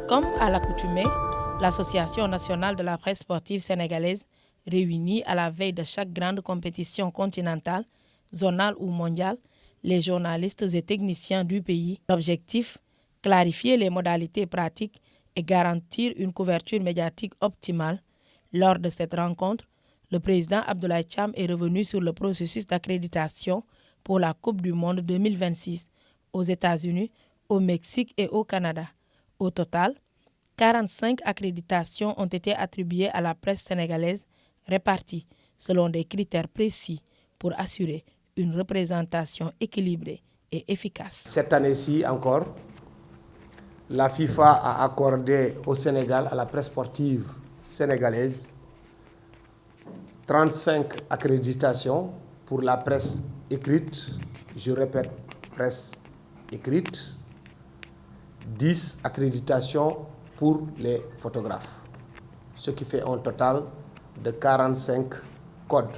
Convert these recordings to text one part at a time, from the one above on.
Comme à l'accoutumée, l'Association nationale de la presse sportive sénégalaise réunit à la veille de chaque grande compétition continentale, zonale ou mondiale les journalistes et techniciens du pays. L'objectif, clarifier les modalités pratiques et garantir une couverture médiatique optimale. Lors de cette rencontre, le président Abdoulaye Thiam est revenu sur le processus d'accréditation pour la Coupe du Monde 2026 aux États-Unis, au Mexique et au Canada. Au total, 45 accréditations ont été attribuées à la presse sénégalaise, réparties selon des critères précis pour assurer une représentation équilibrée et efficace. Cette année-ci encore, la FIFA a accordé au Sénégal, à la presse sportive sénégalaise, 35 accréditations pour la presse écrite, je répète, presse écrite, 10 accréditations pour les photographes, ce qui fait un total de 45 codes.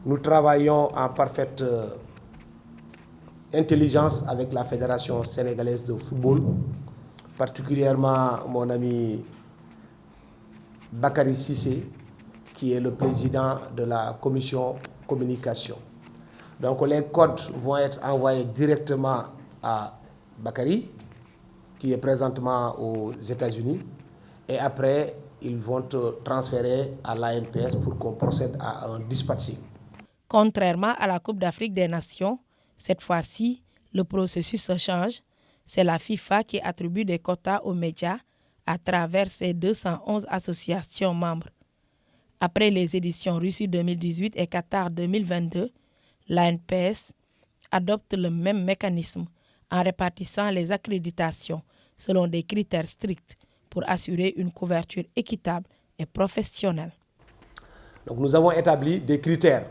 Nous travaillons en parfaite intelligence avec la Fédération sénégalaise de football, particulièrement mon ami Bakary Cissé, qui est le président de la commission communication. Donc les codes vont être envoyés directement à Bakary, qui est présentement aux États-Unis, et après ils vont transférer à l'ANPS pour qu'on procède à un dispatching. Contrairement à la Coupe d'Afrique des Nations, cette fois-ci, le processus se change. C'est la FIFA qui attribue des quotas aux médias à travers ses 211 associations membres. Après les éditions Russie 2018 et Qatar 2022, l'ANPS adopte le même mécanisme en répartissant les accréditations selon des critères stricts pour assurer une couverture équitable et professionnelle. Donc nous avons établi des critères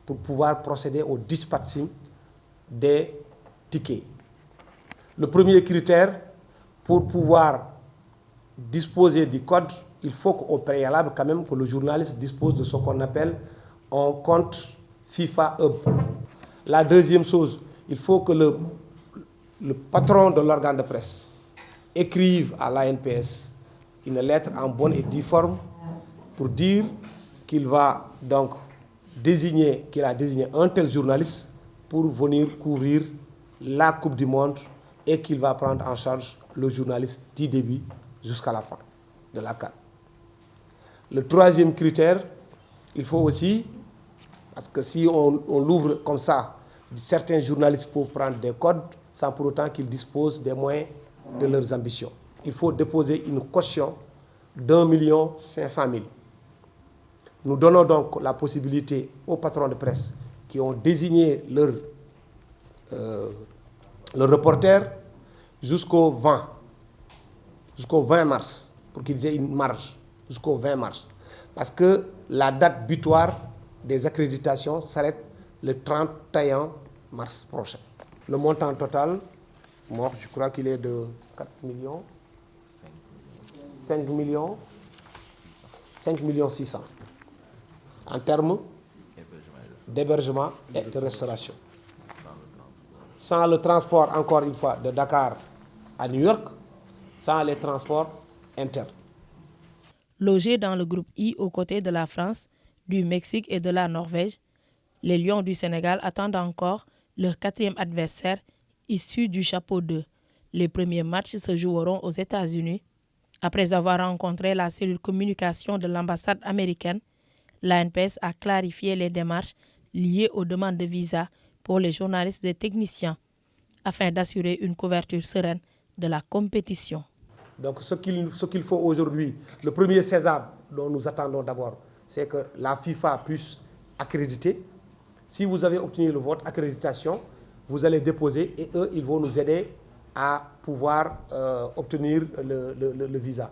pour pouvoir procéder au dispatching des tickets. Le premier critère, pour pouvoir disposer du code, il faut qu'au préalable quand même que le journaliste dispose de ce qu'on appelle un compte FIFA Hub. La deuxième chose, il faut que le patron de l'organe de presse écrive à l'ANPS une lettre en bonne et due forme pour dire qu'il va donc qu'il a désigné un tel journaliste pour venir couvrir la Coupe du Monde et qu'il va prendre en charge le journaliste du début jusqu'à la fin de la CAN. Le troisième critère, il faut aussi, parce que si on l'ouvre comme ça, certains journalistes peuvent prendre des codes sans pour autant qu'ils disposent des moyens de leurs ambitions. Il faut déposer une caution d'1 500 000. Nous donnons donc la possibilité aux patrons de presse qui ont désigné leur reporter jusqu'au 20 mars, pour qu'ils aient une marge jusqu'au 20 mars. Parce que la date butoir des accréditations s'arrête le 31 mars prochain. Le montant total, moi, je crois qu'il est de 4 millions, 5 millions 600 en termes d'hébergement et de restauration. Sans le transport, encore une fois, de Dakar à New York, sans les transports internes. Logés dans le groupe I aux côtés de la France, du Mexique et de la Norvège, les Lions du Sénégal attendent encore leur 4e adversaire issu du chapeau 2. Les premiers matchs se joueront aux États-Unis. Après avoir rencontré la cellule communication de l'ambassade américaine, l'ANPS a clarifié les démarches liées aux demandes de visa pour les journalistes et techniciens afin d'assurer une couverture sereine de la compétition. Donc ce qu'il faut aujourd'hui, le premier sésame dont nous attendons d'abord, c'est que la FIFA puisse accréditer. Si vous avez obtenu votre accréditation, vous allez déposer et eux, ils vont nous aider à pouvoir obtenir le visa.